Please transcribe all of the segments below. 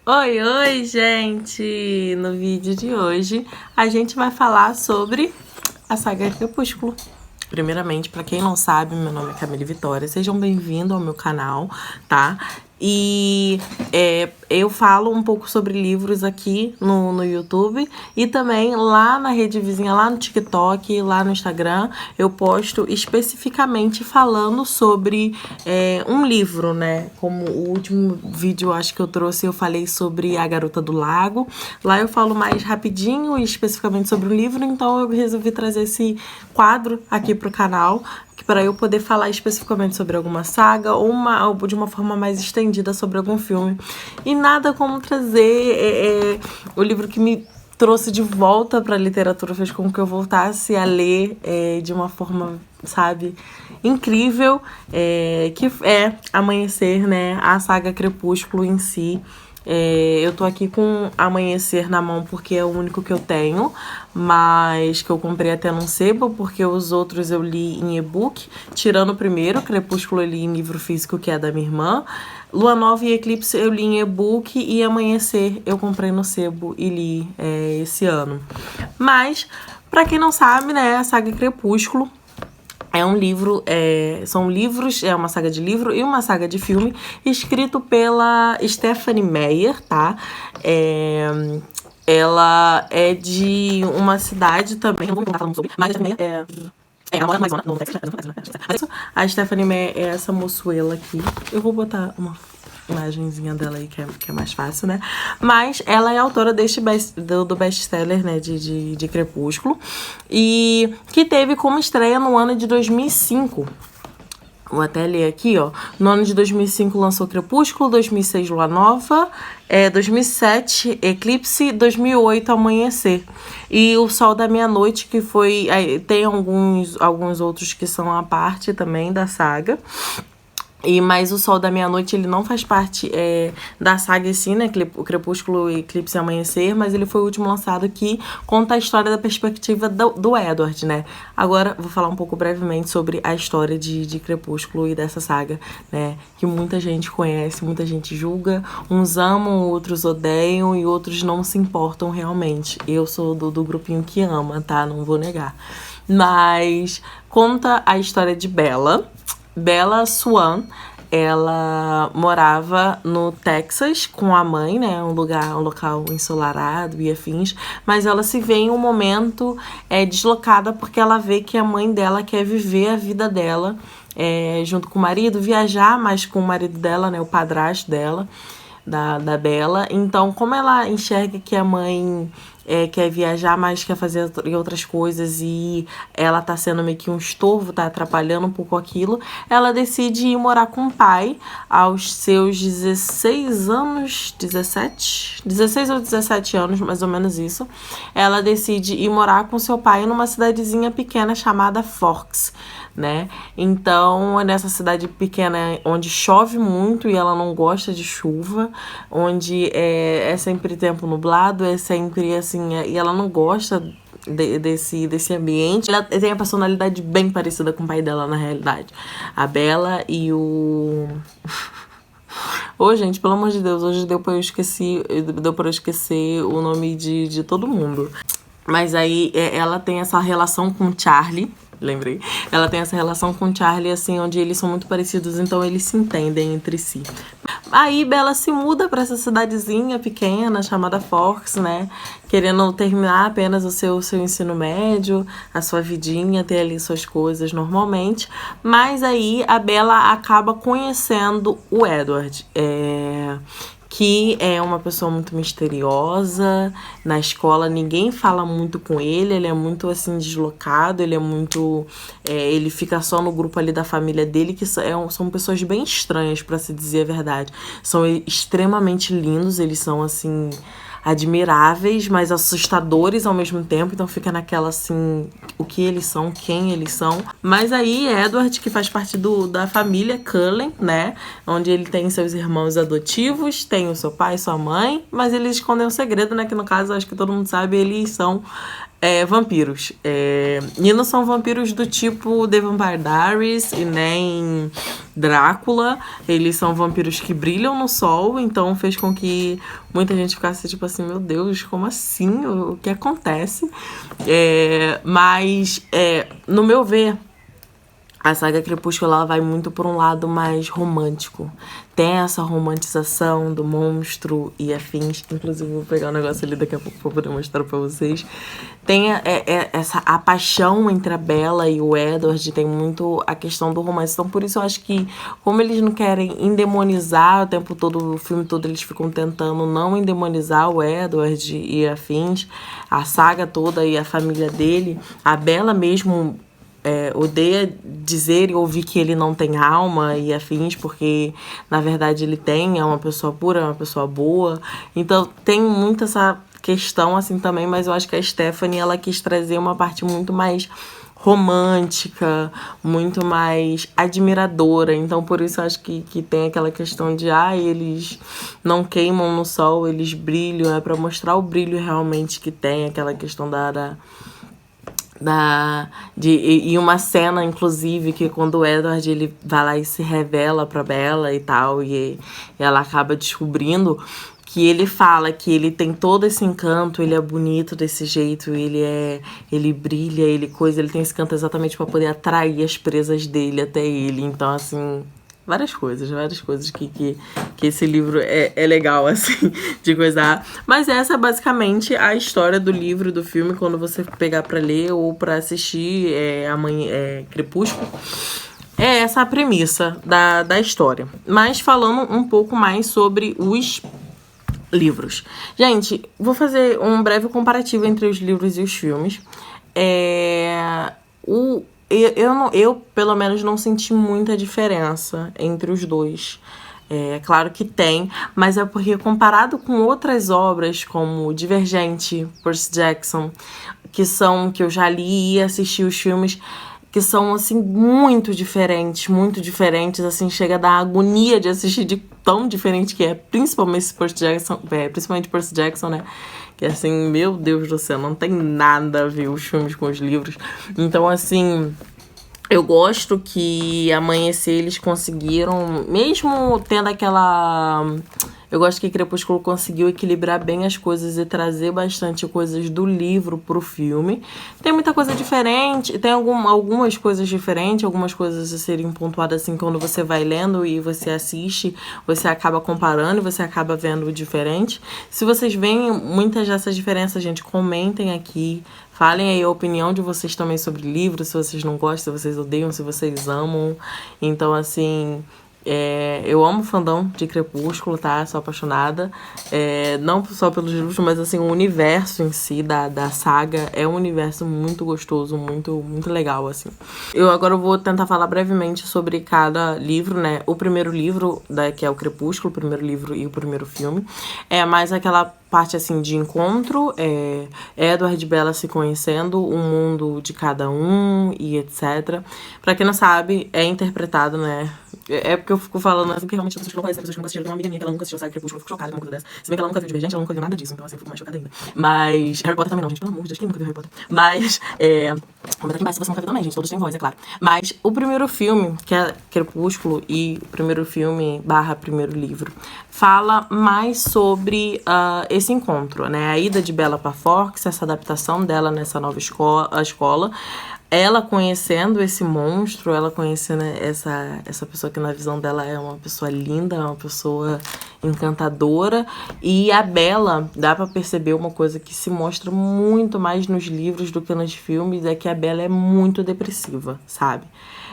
Oi, oi, gente! No vídeo de hoje a gente vai falar sobre a saga Crepúsculo. Primeiramente, pra quem não sabe, meu nome é Camille Vitória. Sejam bem-vindos ao meu canal, tá? E eu falo um pouco sobre livros aqui no YouTube e também lá na rede vizinha, lá no TikTok, lá no Instagram, eu posto especificamente falando sobre um livro, né? Como o último vídeo, acho que eu trouxe, eu falei sobre A Garota do Lago. Lá eu falo mais rapidinho e especificamente sobre o livro, então eu resolvi trazer esse quadro aqui pro canal para eu poder falar especificamente sobre alguma saga ou de uma forma mais estendida sobre algum filme. E nada como trazer o livro que me trouxe de volta para a literatura, fez com que eu voltasse a ler de uma forma, sabe, incrível, que é Amanhecer, né? A saga Crepúsculo em si. Eu tô aqui com Amanhecer na mão porque é o único que eu tenho, mas que eu comprei até num sebo, porque os outros eu li em e-book, tirando o primeiro, Crepúsculo eu li em livro físico, que é da minha irmã. Lua Nova e Eclipse eu li em e-book e Amanhecer eu comprei no sebo e li esse ano. Mas, pra quem não sabe, né, a saga Crepúsculo é um livro, são livros, é uma saga de livro e uma saga de filme, escrito pela Stephenie Meyer, tá? Ela é de uma cidade também, não vou contar falando sobre, mas a Stephenie Meyer ela mora no Amazonas, no Texas. A Stephenie Meyer é essa moçoela aqui. Eu vou botar uma imagenzinha dela aí, que é mais fácil, né? Mas ela é autora do best-seller, né, de Crepúsculo, e que teve como estreia no ano de 2005. Vou até ler aqui, ó. No ano de 2005 lançou Crepúsculo, 2006 Lua Nova, 2007 Eclipse, 2008 Amanhecer. E O Sol da Meia-Noite, que foi... tem alguns outros que são a parte também da saga. Mas O Sol da Meia-Noite, ele não faz parte da saga em si, né? O Crepúsculo, Eclipse e Amanhecer, mas ele foi o último lançado que conta a história da perspectiva do Edward, né? Agora, vou falar um pouco brevemente sobre a história de Crepúsculo e dessa saga, né? Que muita gente conhece, muita gente julga. Uns amam, outros odeiam e outros não se importam realmente. Eu sou do grupinho que ama, tá? Não vou negar. Mas conta a história de Bella Swan. Ela morava no Texas com a mãe, né? Um local ensolarado e afins. Mas ela se vê em um momento deslocada porque ela vê que a mãe dela quer viver a vida dela junto com o marido, viajar mais com o marido dela, né? O padrasto dela, da Bella. Então, como ela enxerga que a mãe quer viajar, mas quer fazer outras coisas e ela tá sendo meio que um estorvo, tá atrapalhando um pouco aquilo, ela decide ir morar com o pai aos seus 16 anos, 16 ou 17 anos, mais ou menos isso. Ela decide ir morar com seu pai numa cidadezinha pequena chamada Forks, né? Então, nessa cidade pequena onde chove muito e ela não gosta de chuva, onde é sempre tempo nublado, é sempre assim, e ela não gosta desse ambiente. Ela tem a personalidade bem parecida com o pai dela, na realidade. A Bella e o... Ô, gente, pelo amor de Deus, hoje deu pra eu esquecer o nome de todo mundo. Mas aí ela tem essa relação com o Charlie, lembrei. Ela tem essa relação com o Charlie, assim, onde eles são muito parecidos, então eles se entendem entre si. Aí Bella se muda pra essa cidadezinha pequena chamada Forks, né? Querendo terminar apenas o seu ensino médio, a sua vidinha, ter ali suas coisas normalmente. Mas aí a Bella acaba conhecendo o Edward, que é uma pessoa muito misteriosa. Na escola ninguém fala muito com ele é muito assim deslocado, ele é muito... ele fica só no grupo ali da família dele, que são pessoas bem estranhas, pra se dizer a verdade. São extremamente lindos, eles são assim... admiráveis, mas assustadores ao mesmo tempo. Então fica naquela assim, o que eles são, quem eles são. Mas aí Edward, que faz parte da família Cullen, né? Onde ele tem seus irmãos adotivos, tem o seu pai e sua mãe, mas eles escondem um segredo, né? Que no caso, acho que todo mundo sabe, eles são vampiros. E não são vampiros do tipo The Vampire Diaries e nem Drácula. Eles são vampiros que brilham no sol, então fez com que muita gente ficasse tipo assim, meu Deus, como assim? O que acontece? Mas, no meu ver, a saga Crepúsculo, ela vai muito por um lado mais romântico. Tem essa romantização do monstro e afins. Inclusive, vou pegar um negócio ali daqui a pouco pra poder mostrar pra vocês. Tem a paixão entre a Bella e o Edward. Tem muito a questão do romance. Então, por isso, eu acho que, como eles não querem endemonizar o tempo todo, o filme todo, eles ficam tentando não endemonizar o Edward e afins. A saga toda e a família dele. A Bella mesmo... odeia dizer e ouvir que ele não tem alma e afins, porque na verdade ele tem, é uma pessoa pura, é uma pessoa boa. Então tem muito essa questão assim também, mas eu acho que a Stephanie, ela quis trazer uma parte muito mais romântica, muito mais admiradora. Então por isso eu acho que tem aquela questão de eles não queimam no sol, eles brilham, é para mostrar o brilho realmente que tem, aquela questão e uma cena, inclusive, que quando o Edward ele vai lá e se revela pra Bella e tal, e ela acaba descobrindo que ele fala que ele tem todo esse encanto, ele é bonito desse jeito, ele brilha, ele tem esse encanto exatamente pra poder atrair as presas dele até ele. Então, assim... Várias coisas que esse livro é legal, assim, de coisar. Mas essa é basicamente a história do livro e do filme, quando você pegar pra ler ou pra assistir Crepúsculo. É essa a premissa da história. Mas falando um pouco mais sobre os livros. Gente, vou fazer um breve comparativo entre os livros e os filmes. Eu, pelo menos, não senti muita diferença entre os dois. É claro que tem, mas é porque comparado com outras obras, como Divergente, Percy Jackson, que eu já li e assisti os filmes, que são, assim, muito diferentes, assim, chega a dar agonia de assistir de tão diferente que é, principalmente Percy Jackson, né? Que, assim, meu Deus do céu, não tem nada a ver os filmes com os livros. Então, assim... Eu gosto que Amanhecer eles conseguiram, mesmo tendo aquela... Eu gosto que Crepúsculo conseguiu equilibrar bem as coisas e trazer bastante coisas do livro pro filme. Tem muita coisa diferente, tem algumas coisas diferentes, algumas coisas a serem pontuadas assim quando você vai lendo e você assiste, você acaba comparando e você acaba vendo o diferente. Se vocês veem muitas dessas diferenças, gente, comentem aqui. Falem aí a opinião de vocês também sobre livros, se vocês não gostam, se vocês odeiam, se vocês amam. Então, assim, eu amo o fandom de Crepúsculo, tá? Sou apaixonada. Não só pelos livros, mas, assim, o universo em si da saga é um universo muito gostoso, muito, muito legal, assim. Eu agora vou tentar falar brevemente sobre cada livro, né? O primeiro livro, que é o Crepúsculo, o primeiro livro e o primeiro filme. É mais aquela parte, assim, de encontro, Edward e Bella se conhecendo, o mundo de cada um e etc. Pra quem não sabe, é interpretado, né? É porque eu fico falando assim, porque realmente as pessoas não conhecem, as pessoas que não assistiram. Tem uma amiga minha que ela nunca assistiu a saga Crepúsculo, eu fico chocada com uma coisa dessa. Se bem que ela nunca viu Divergente, ela nunca viu nada disso, então assim, eu fico mais chocada ainda. Mas Harry Potter também não, gente, pelo amor de Deus, quem nunca viu Harry Potter? Mas, comenta aqui embaixo se você nunca viu também, gente, todos têm voz, é claro. Mas o primeiro filme, que é Crepúsculo, e o primeiro filme / primeiro livro, fala mais sobre esse encontro, né? A ida de Bella pra Forks, essa adaptação dela nessa nova escola, ela conhecendo esse monstro, ela conhecendo essa pessoa que na visão dela é uma pessoa linda, uma pessoa encantadora. E a Bella, dá pra perceber uma coisa que se mostra muito mais nos livros do que nos filmes, é que a Bella é muito depressiva, sabe?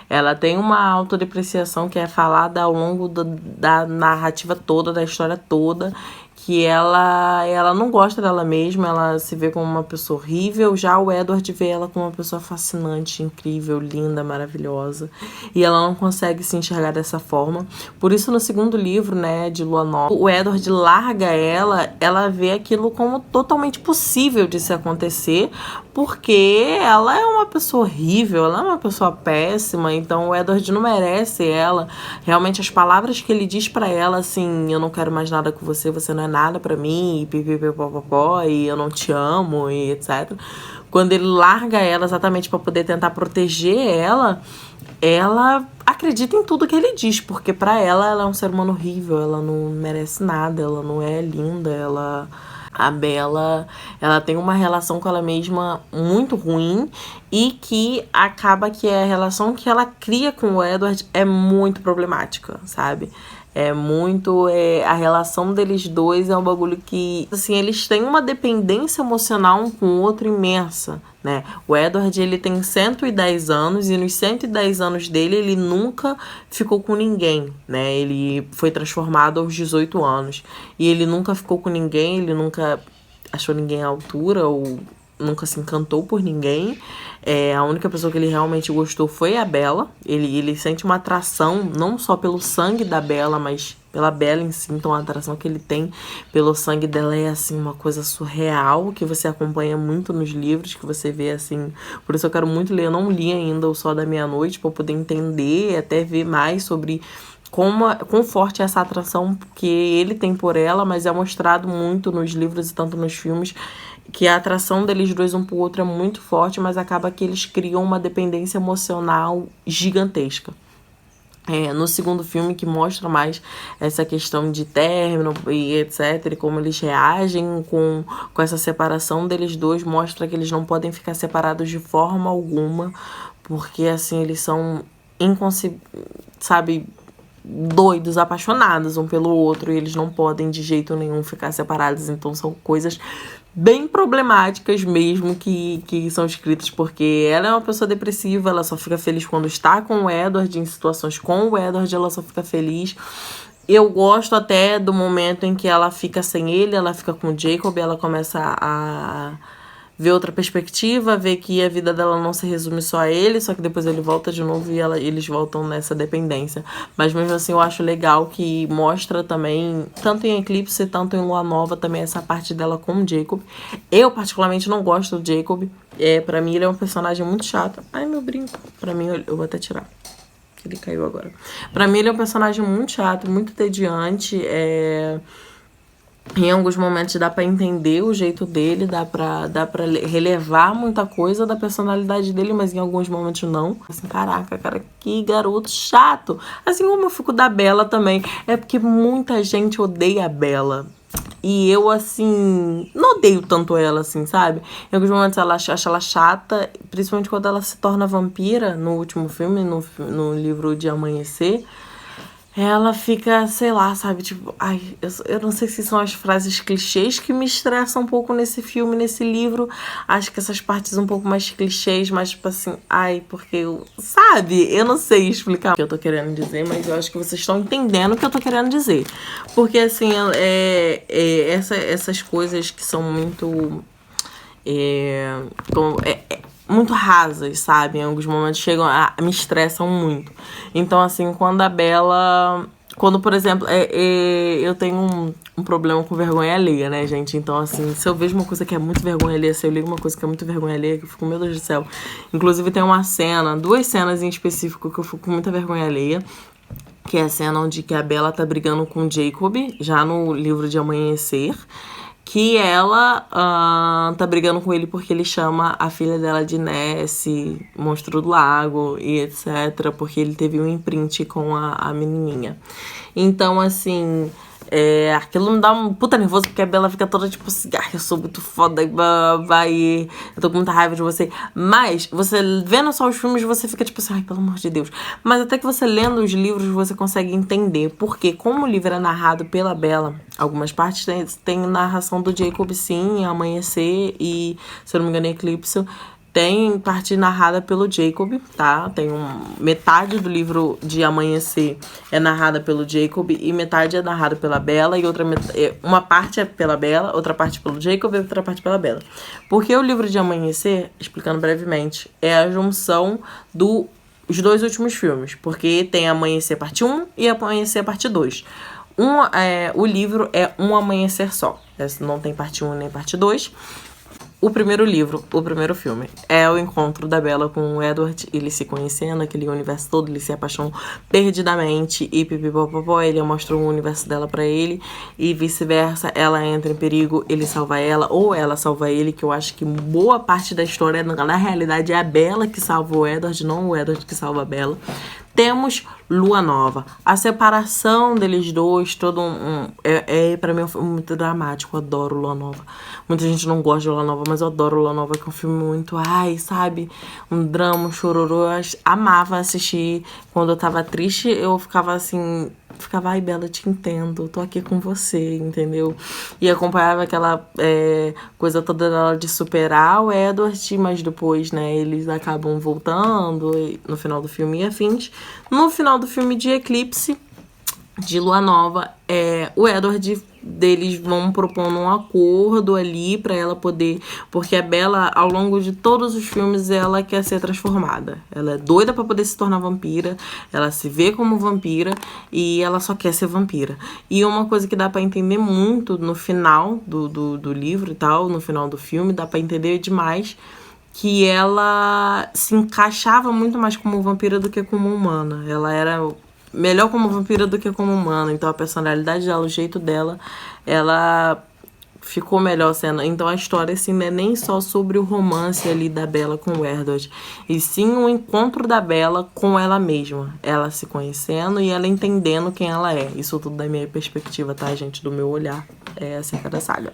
Ela tem uma autodepreciação que é falada ao longo da narrativa toda, da história toda, que ela não gosta dela mesma, ela se vê como uma pessoa horrível. Já o Edward vê ela como uma pessoa fascinante, incrível, linda, maravilhosa. E ela não consegue se enxergar dessa forma. Por isso, no segundo livro, né, de Lua Nova, o Edward larga ela vê aquilo como totalmente possível de se acontecer, porque ela é uma pessoa horrível, ela é uma pessoa péssima, então o Edward não merece ela. Realmente, as palavras que ele diz pra ela, assim, eu não quero mais nada com você, você não é nada pra mim, e eu não te amo, e etc. Quando ele larga ela exatamente pra poder tentar proteger ela, ela acredita em tudo que ele diz, porque pra ela é um ser humano horrível, ela não merece nada, ela não é linda, a Bella, ela tem uma relação com ela mesma muito ruim e que acaba que a relação que ela cria com o Edward é muito problemática, sabe? É muito. A relação deles dois é um bagulho que. Assim, eles têm uma dependência emocional um com o outro imensa, né? O Edward, ele tem 110 anos e nos 110 anos dele, ele nunca ficou com ninguém, né? Ele foi transformado aos 18 anos. E ele nunca ficou com ninguém, ele nunca achou ninguém à altura ou nunca se encantou por ninguém. A única pessoa que ele realmente gostou foi a Bella. Ele sente uma atração, não só pelo sangue da Bella, mas pela Bella em si. Então a atração que ele tem pelo sangue dela é, assim, uma coisa surreal, que você acompanha muito nos livros, que você vê, assim... Por isso eu quero muito ler. Eu não li ainda O Sol da Meia-Noite, pra eu poder entender, até ver mais sobre... quão forte é essa atração que ele tem por ela, mas é mostrado muito nos livros e tanto nos filmes, que a atração deles dois um pro outro é muito forte, mas acaba que eles criam uma dependência emocional gigantesca. No segundo filme, que mostra mais essa questão de término e etc, e como eles reagem com essa separação deles dois, mostra que eles não podem ficar separados de forma alguma, porque assim, eles são sabe, doidos, apaixonados um pelo outro, e eles não podem de jeito nenhum ficar separados. Então são coisas bem problemáticas mesmo que são escritas, porque ela é uma pessoa depressiva, ela só fica feliz quando está com o Edward, em situações com o Edward ela só fica feliz. Eu gosto até do momento em que ela fica sem ele, ela fica com o Jacob, ela começa a ver outra perspectiva, ver que a vida dela não se resume só a ele, só que depois ele volta de novo e eles voltam nessa dependência. Mas mesmo assim eu acho legal que mostra também, tanto em Eclipse, tanto em Lua Nova, também essa parte dela com o Jacob. Eu particularmente não gosto do Jacob, pra mim ele é um personagem muito chato. Ai, meu brinco, pra mim eu vou até tirar, que ele caiu agora. Pra mim ele é um personagem muito chato, muito entediante, em alguns momentos dá pra entender o jeito dele, dá pra relevar muita coisa da personalidade dele, mas em alguns momentos não. Assim, caraca, cara, que garoto chato. Assim como eu fico da Bella também. É porque muita gente odeia a Bella. E eu, assim, não odeio tanto ela, assim, sabe? Em alguns momentos ela acha ela chata, principalmente quando ela se torna vampira no último filme, no livro de Amanhecer. Ela fica, sei lá, sabe, tipo... Ai, eu não sei se são as frases clichês que me estressam um pouco nesse filme, nesse livro. Acho que essas partes um pouco mais clichês, mas tipo assim... Ai, porque eu... Sabe? Eu não sei explicar o que eu tô querendo dizer, mas eu acho que vocês estão entendendo o que eu tô querendo dizer. Porque, assim, essas coisas que são muito... muito rasas, sabe? Em alguns momentos chegam me estressam muito. Então, assim, quando a Bella... Quando, por exemplo, eu tenho um problema com vergonha alheia, né, gente? Então, assim, se eu vejo uma coisa que é muito vergonha alheia, se eu ligo uma coisa que é muito vergonha alheia, que eu fico, meu Deus do céu. Inclusive, tem uma cena, 2 cenas em específico que eu fico com muita vergonha alheia. Que é a cena onde que a Bella tá brigando com o Jacob, já no livro de Amanhecer. Que ela tá brigando com ele porque ele chama a filha dela de Nessie, monstro do lago e etc. Porque ele teve um imprint com a menininha. Então, assim... aquilo me dá um puta nervoso, porque a Bella fica toda tipo assim, eu sou muito foda, vai, eu tô com muita raiva de você. Mas, você vendo só os filmes, você fica tipo assim, ai, pelo amor de Deus. Mas até que você lendo os livros, você consegue entender. Porque, como o livro é narrado pela Bella, algumas partes tem narração do Jacob, sim, em Amanhecer e, se eu não me engano, em Eclipse. Tem parte narrada pelo Jacob, tá? Tem metade do livro de Amanhecer é narrada pelo Jacob e metade é narrada pela Bella e uma parte é pela Bella, outra parte pelo Jacob e outra parte pela Bella. Porque o livro de Amanhecer, explicando brevemente, é a junção dos 2 últimos filmes, porque tem Amanhecer parte 1 e Amanhecer parte 2. O livro é um amanhecer só, não tem parte 1 nem parte 2. o primeiro livro, o primeiro filme, é o encontro da Bella com o Edward, eles se conhecendo, aquele universo todo, eles se apaixonam perdidamente e pipipopopó, ele mostra o universo dela pra ele e vice-versa, ela entra em perigo, ele salva ela ou ela salva ele, que eu acho que boa parte da história, na realidade, é a Bella que salva o Edward, não o Edward que salva a Bella. Temos Lua Nova. A separação deles dois, todo pra mim é um filme muito dramático. Eu adoro Lua Nova. Muita gente não gosta de Lua Nova, mas eu adoro Lua Nova, que é um filme muito, sabe? Um drama, um chororô. Eu amava assistir. Quando eu tava triste, eu ficava assim... Ai, Bella, te entendo, tô aqui com você, entendeu? E acompanhava aquela coisa toda dela de superar o Edward, mas depois, né, eles acabam voltando no final do filme e afins. No final do filme de Eclipse, de Lua Nova, o Edward deles vão propondo um acordo ali pra ela poder, porque a Bella, ao longo de todos os filmes, ela quer ser transformada, ela é doida pra poder se tornar vampira, ela se vê como vampira e ela só quer ser vampira. E uma coisa que dá pra entender muito no final do livro e tal, no final do filme, dá pra entender demais que ela se encaixava muito mais como vampira do que como humana. Ela era melhor como vampira do que como humana. Então a personalidade dela, o jeito dela, ela ficou melhor sendo. Então a história, assim, não é nem só sobre o romance ali da Bella com o Edward, e sim o encontro da Bella com ela mesma. Ela se conhecendo e ela entendendo quem ela é. Isso tudo da minha perspectiva, tá, gente? Do meu olhar acerca da saga.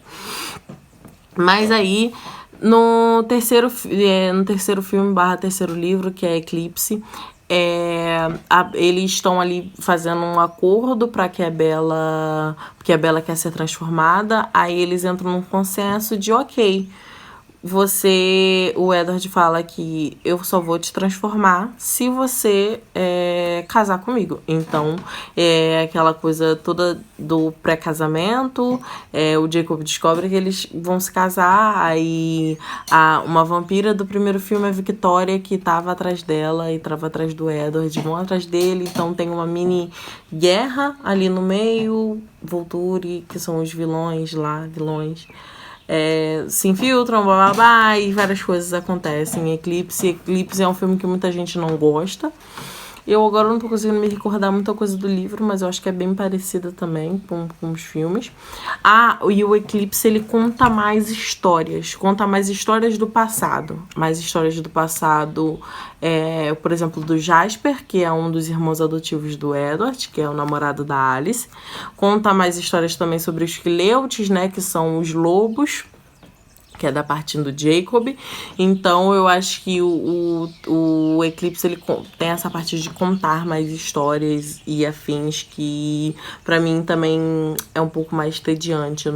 Mas aí, no terceiro filme / terceiro livro, que é Eclipse, eles estão ali fazendo um acordo para que a Bella, porque a Bella quer ser transformada, aí eles entram num consenso de ok, o Edward fala que eu só vou te transformar se você casar comigo. Então, aquela coisa toda do pré-casamento, o Jacob descobre que eles vão se casar, aí uma vampira do primeiro filme, a Victoria, que tava atrás dela e tava atrás do Edward, vão atrás dele, então tem uma mini guerra ali no meio, Volturi, que são os vilões, se infiltram, blá blá blá, e várias coisas acontecem. Eclipse é um filme que muita gente não gosta. Eu agora não tô conseguindo me recordar muita coisa do livro, mas eu acho que é bem parecida também com os filmes. E o Eclipse, ele conta mais histórias do passado. Mais histórias do passado, por exemplo, do Jasper, que é um dos irmãos adotivos do Edward, que é o namorado da Alice. Conta mais histórias também sobre os Cleutes, né, que são os lobos, que é da parte do Jacob. Então eu acho que o Eclipse, ele tem essa parte de contar mais histórias e afins, que pra mim também é um pouco mais tediante.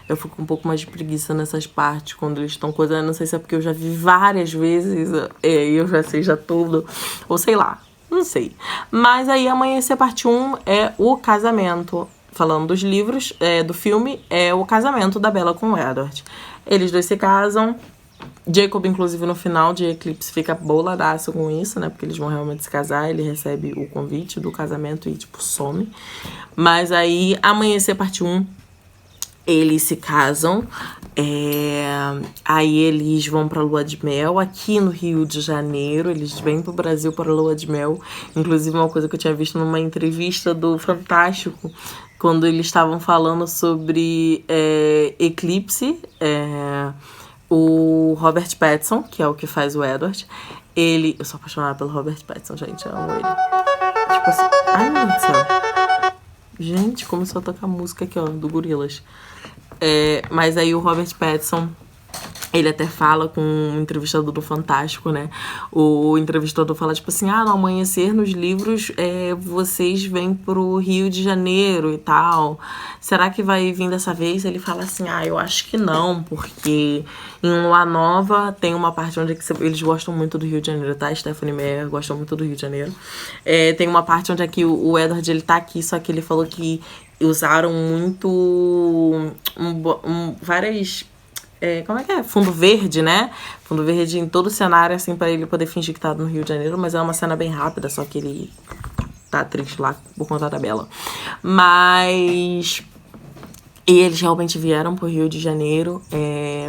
Eu fico um pouco mais de preguiça nessas partes, quando eles estão coisando. Não sei se é porque eu já vi várias vezes e eu já sei já tudo, ou sei lá, não sei. Mas aí Amanhecer parte 1 é o casamento. Falando dos livros, do filme, é o casamento da Bella com o Edward. Eles dois se casam. Jacob, inclusive, no final de Eclipse, fica boladaço com isso, né? Porque eles vão realmente se casar. Ele recebe o convite do casamento e, tipo, some. Mas aí, Amanhecer parte 1, eles se casam. Aí eles vão pra lua de mel aqui no Rio de Janeiro. Eles vêm pro Brasil para lua de mel. Inclusive, uma coisa que eu tinha visto numa entrevista do Fantástico, quando eles estavam falando sobre Eclipse, o Robert Pattinson, que é o que faz o Edward, eu sou apaixonada pelo Robert Pattinson, gente, eu amo ele. Tipo assim, ai meu Deus do céu. Gente, começou a tocar música aqui, ó, do Gorillaz. Mas aí o Robert Pattinson, ele até fala com um entrevistador do Fantástico, né? O entrevistador fala, tipo assim, no Amanhecer, nos livros, vocês vêm pro Rio de Janeiro e tal. Será que vai vir dessa vez? Ele fala assim, eu acho que não, porque em Lua Nova tem uma parte onde eles gostam muito do Rio de Janeiro, tá? Stephanie Meyer gosta muito do Rio de Janeiro. Tem uma parte onde aqui o Edward, ele tá aqui, só que ele falou que usaram muito várias... como é que é? Fundo verde, né? Fundo verde em todo o cenário, assim, pra ele poder fingir que tá no Rio de Janeiro. Mas é uma cena bem rápida, só que ele tá triste lá por conta da Bella. Mas E eles realmente vieram pro Rio de Janeiro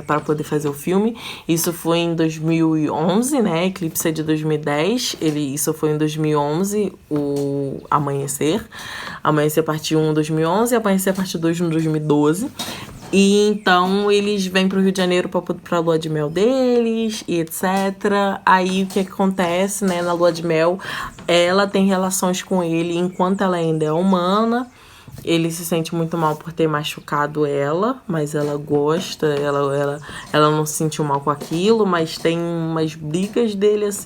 para poder fazer o filme. Isso foi em 2011, né? Eclipse é de 2010. Isso foi em 2011, o Amanhecer. Amanhecer parte 1 em 2011 e Amanhecer parte 2 em 2012. E então eles vêm pro Rio de Janeiro pra lua de mel deles e etc. Aí o que acontece, né? Na lua de mel, ela tem relações com ele enquanto ela ainda é humana. Ele se sente muito mal por ter machucado ela, mas ela gosta, ela não se sentiu mal com aquilo, mas tem umas brigas deles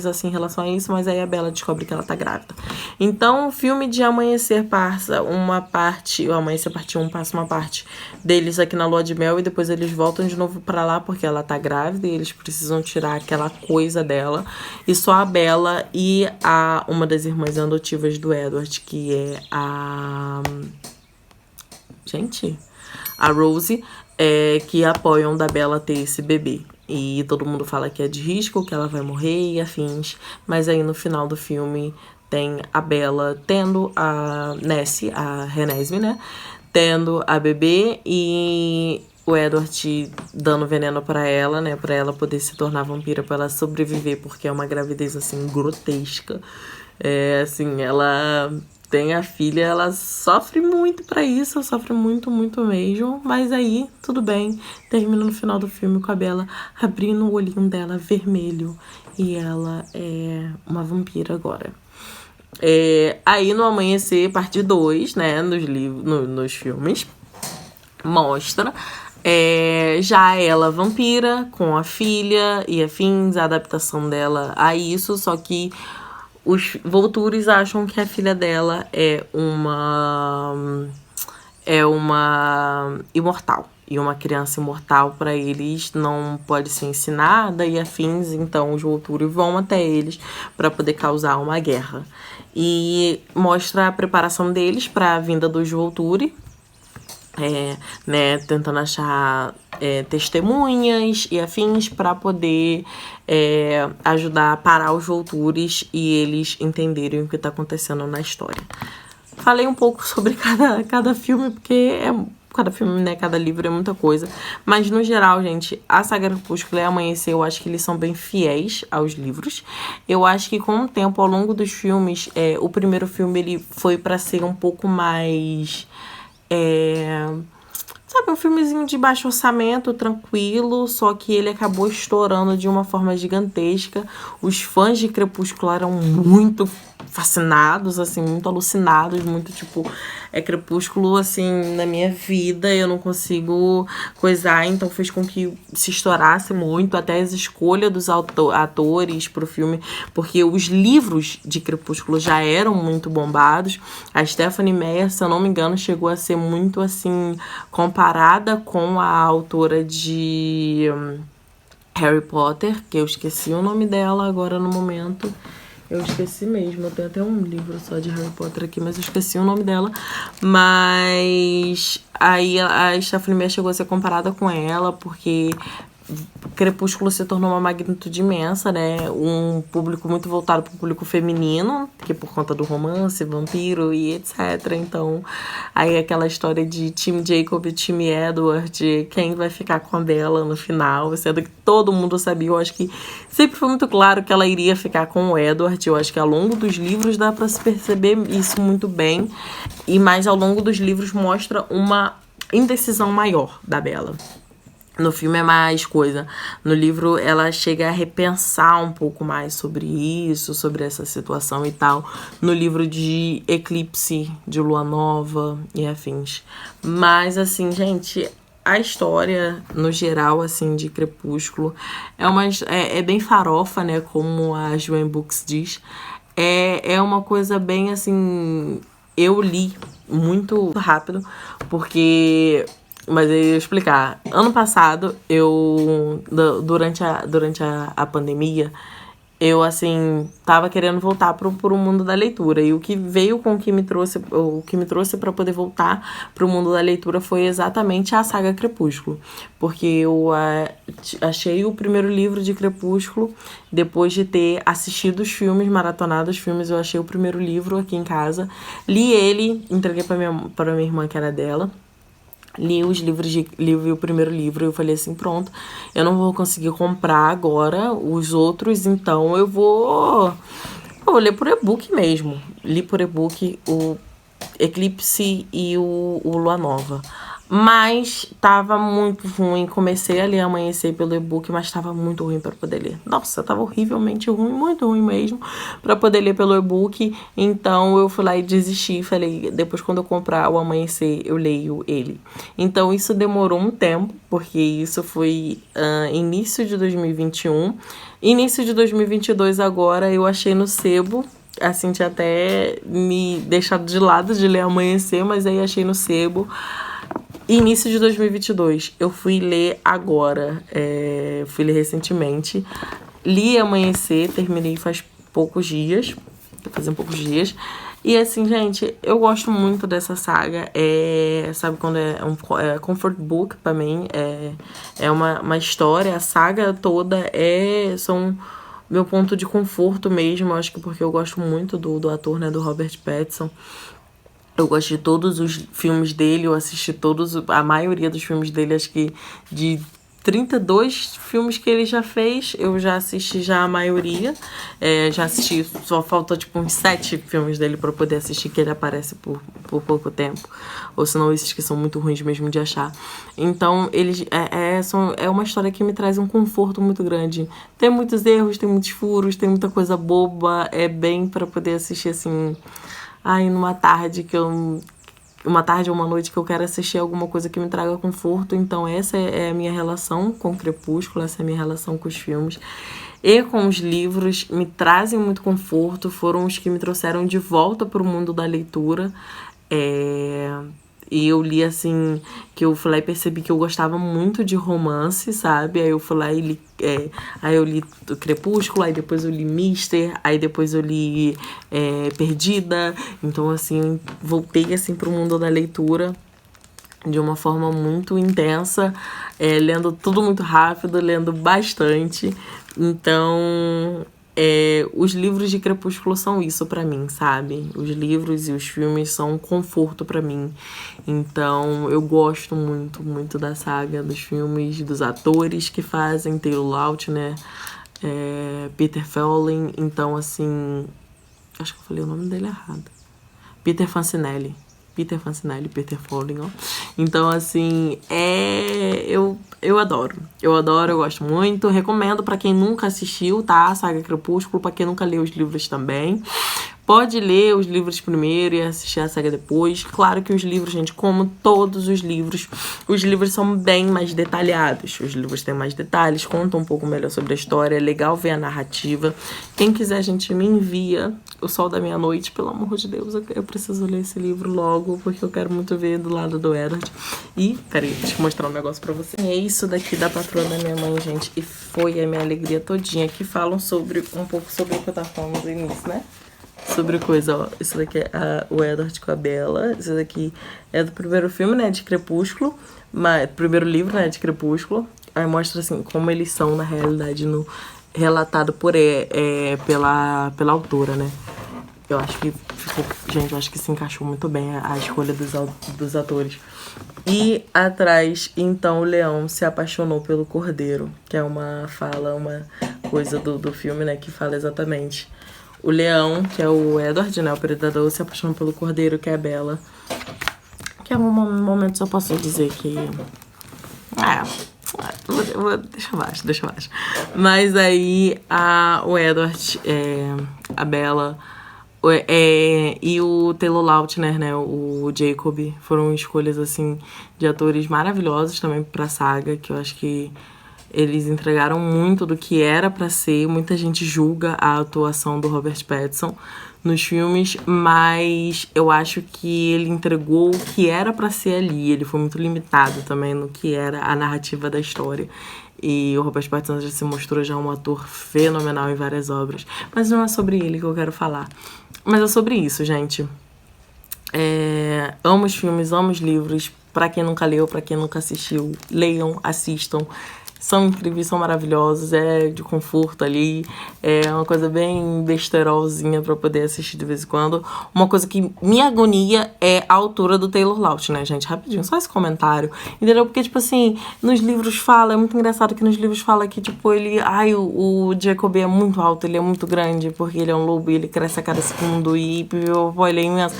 assim em relação a isso, mas aí a Bella descobre que ela tá grávida. Então o filme de Amanhecer passa uma parte, o Amanhecer parte 1 passa uma parte deles aqui na lua de mel e depois eles voltam de novo pra lá porque ela tá grávida e eles precisam tirar aquela coisa dela. E só a Bella e uma das irmãs adotivas do Edward, que é a Rose, que apoiam da Bella ter esse bebê. E todo mundo fala que é de risco, que ela vai morrer e afins. Mas aí no final do filme tem a Bella tendo a Nessie, a Renesmee, né? Tendo a bebê e o Edward dando veneno pra ela, né? Pra ela poder se tornar vampira, pra ela sobreviver, porque é uma gravidez, assim, grotesca. Assim, ela tem a filha, ela sofre muito pra isso, sofre muito, muito mesmo. Mas aí, tudo bem, termina no final do filme com a Bella abrindo o olhinho dela vermelho. E ela é uma vampira agora. Aí no Amanhecer, parte 2, né, nos filmes, mostra já ela vampira, com a filha e afins, a adaptação dela a isso, só que os Voltures acham que a filha dela é uma imortal. E uma criança imortal, para eles, não pode ser ensinada e afins. Então, os Volturi vão até eles para poder causar uma guerra. E mostra a preparação deles para a vinda dos Volturi. Né, tentando achar testemunhas e afins para poder ajudar a parar os Voltures e eles entenderem o que está acontecendo na história. Falei um pouco sobre cada filme, porque cada filme, né, cada livro é muita coisa. Mas, no geral, gente, a saga Crepúsculo e Amanhecer, eu acho que eles são bem fiéis aos livros. Eu acho que, com o tempo, ao longo dos filmes, o primeiro filme, ele foi para ser um pouco mais... sabe, um filmezinho de baixo orçamento, tranquilo, só que ele acabou estourando de uma forma gigantesca. Os fãs de Crepúsculo eram muito fascinados, assim, muito alucinados, muito tipo, Crepúsculo, assim, na minha vida, eu não consigo coisar, então fez com que se estourasse muito, até as escolhas dos atores pro filme, porque os livros de Crepúsculo já eram muito bombados. A Stephenie Meyer, se eu não me engano, chegou a ser muito, assim, comparada com a autora de Harry Potter, que eu esqueci o nome dela agora no momento. Eu esqueci mesmo, eu tenho até um livro só de Harry Potter aqui, mas eu esqueci o nome dela. Mas aí a Stephenie Meyer chegou a ser comparada com ela, porque Crepúsculo se tornou uma magnitude imensa, né? Um público muito voltado para o público feminino, que por conta do romance, vampiro e etc. Então, aí aquela história de Team Jacob e Team Edward, quem vai ficar com a Bella no final, sendo que todo mundo sabia. Eu acho que sempre foi muito claro que ela iria ficar com o Edward. Eu acho que ao longo dos livros dá para se perceber isso muito bem. E mais ao longo dos livros mostra uma indecisão maior da Bella. No filme é mais coisa. No livro ela chega a repensar um pouco mais sobre isso, sobre essa situação e tal. No livro de Eclipse, de Lua Nova e afins. Mas assim, gente, a história, no geral, assim, de Crepúsculo é bem farofa, né? Como a Joanne Books diz. É uma coisa bem assim... Eu li muito rápido, porque... Mas eu ia explicar. Ano passado, durante a pandemia, eu, assim, tava querendo voltar pro mundo da leitura. E o que veio com o que me trouxe para poder voltar pro mundo da leitura foi exatamente a saga Crepúsculo. Porque eu achei o primeiro livro de Crepúsculo, depois de ter assistido os filmes, maratonado os filmes, eu achei o primeiro livro aqui em casa. Li ele, entreguei pra minha irmã, que era dela. li os livros li o primeiro livro e eu falei assim, pronto, eu não vou conseguir comprar agora os outros, então eu vou ler por e-book mesmo. Li por e-book o Eclipse e o Lua Nova. Mas tava muito ruim. Comecei a ler Amanhecer pelo e-book, mas tava muito ruim pra poder ler. Nossa, tava horrivelmente ruim, muito ruim mesmo, pra poder ler pelo e-book. Então eu fui lá e desisti. Falei, depois quando eu comprar o Amanhecer, eu leio ele. Então isso demorou um tempo, porque isso foi início de 2021. Início de 2022 agora eu achei no sebo. Assim, tinha até me deixado de lado de ler Amanhecer, mas aí achei no sebo. Início de 2022. Eu fui ler agora. Fui ler recentemente. Li Amanhecer, terminei faz poucos dias. Fazem poucos dias. E assim, gente, eu gosto muito dessa saga. Sabe quando é comfort book pra mim? É uma história. A saga toda são meu ponto de conforto mesmo. Acho que porque eu gosto muito do ator, né? Do Robert Pattinson. Eu gosto de todos os filmes dele, eu assisti a maioria dos filmes dele, acho que de 32 filmes que ele já fez, eu já assisti já a maioria. Já assisti, só falta tipo uns 7 filmes dele pra eu poder assistir, que ele aparece por pouco tempo. Ou senão esses que são muito ruins mesmo de achar. Então, eles é uma história que me traz um conforto muito grande. Tem muitos erros, tem muitos furos, tem muita coisa boba. É bem pra poder assistir assim... numa tarde uma tarde ou uma noite que eu quero assistir alguma coisa que me traga conforto. Então essa é a minha relação com o Crepúsculo, essa é a minha relação com os filmes. E com os livros, me trazem muito conforto, foram os que me trouxeram de volta para o mundo da leitura. E eu li assim, que eu fui lá e percebi que eu gostava muito de romance, sabe? Aí eu fui lá e li, aí eu li o Crepúsculo, aí depois eu li Mister, aí depois eu li Perdida. Então, assim, voltei assim pro mundo da leitura de uma forma muito intensa, lendo tudo muito rápido, lendo bastante. Então, os livros de Crepúsculo são isso pra mim, sabe? Os livros e os filmes são um conforto pra mim. Então, eu gosto muito, muito da saga, dos filmes, dos atores que fazem, Taylor Lautner, Peter Fowling. Então, assim, acho que eu falei o nome dele errado. Peter Fancinelli, Peter Fowling, ó. Então, assim, eu adoro. Eu gosto muito. Recomendo pra quem nunca assistiu, tá? A saga Crepúsculo, pra quem nunca leu os livros também. Pode ler os livros primeiro e assistir a saga depois. Claro que os livros, gente, como todos os livros são bem mais detalhados. Os livros têm mais detalhes, contam um pouco melhor sobre a história. É legal ver a narrativa. Quem quiser, gente, me envia O Sol da Meia-Noite. Pelo amor de Deus, eu preciso ler esse livro logo, porque eu quero muito ver do lado do Edward. E, peraí, deixa eu mostrar um negócio pra você. É isso daqui da patroa da minha mãe, gente. E foi a minha alegria todinha. Que falam um pouco sobre o que eu tava falando no início, né? Sobre coisa, ó. Isso daqui é o Edward com a Bella. Isso daqui é do primeiro filme, né, de Crepúsculo. Primeiro livro, né, de Crepúsculo. Aí mostra, assim, como eles são, na realidade, relatado pela autora, né. Eu acho que ficou... Gente, eu acho que se encaixou muito bem a escolha dos atores. E atrás, então, o leão se apaixonou pelo cordeiro. Que é uma coisa do filme, né, que fala exatamente... O leão, que é o Edward, né? O predador, se apaixona pelo cordeiro, que é a Bella. Que é um momento só posso dizer que... Deixa abaixo. Mas aí, o Edward, a Bella... e o Taylor Lautner, né? O Jacob, foram escolhas, assim, de atores maravilhosos também pra saga, que eu acho que... Eles entregaram muito do que era pra ser. Muita gente julga a atuação do Robert Pattinson nos filmes, mas eu acho que ele entregou o que era pra ser ali. Ele foi muito limitado também no que era a narrativa da história. E o Robert Pattinson já se mostrou já um ator fenomenal em várias obras. Mas não é sobre ele que eu quero falar. Mas é sobre isso, gente. Amo os filmes, amo os livros. Pra quem nunca leu, pra quem nunca assistiu, leiam, assistam. são incríveis, são maravilhosos, é de conforto ali, é uma coisa bem besterolzinha pra poder assistir de vez em quando. Uma coisa que me agonia é a altura do Taylor Lautner, né, gente? Rapidinho, só esse comentário, entendeu? Porque, tipo assim, nos livros fala, é muito engraçado que nos livros fala que, tipo, ele... Ai, o Jacob é muito alto, ele é muito grande, porque ele é um lobo e ele cresce a cada segundo e, pô, ele é imenso.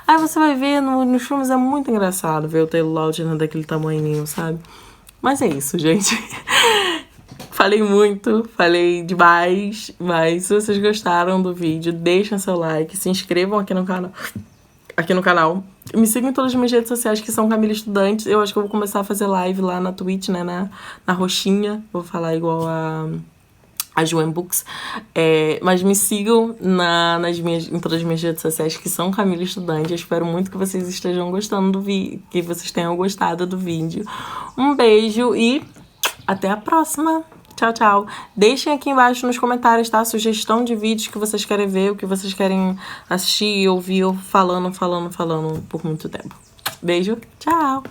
Aí você vai ver, nos filmes é muito engraçado ver o Taylor Lautner daquele tamanhinho, sabe? Mas é isso, gente. Falei muito, falei demais, mas se vocês gostaram do vídeo, deixem seu like, se inscrevam aqui no canal. Me sigam em todas as minhas redes sociais que são Camila Estudante. Eu acho que eu vou começar a fazer live lá na Twitch, né, na roxinha. Vou falar igual a Joan Books. Mas me sigam em todas as minhas redes sociais que são Camila Estudante. Eu espero muito que vocês estejam gostando do vídeo, que vocês tenham gostado do vídeo. Um beijo e até a próxima. Tchau, tchau. Deixem aqui embaixo nos comentários, tá? Sugestão de vídeos que vocês querem ver, o que vocês querem assistir, ouvir eu falando por muito tempo. Beijo, tchau!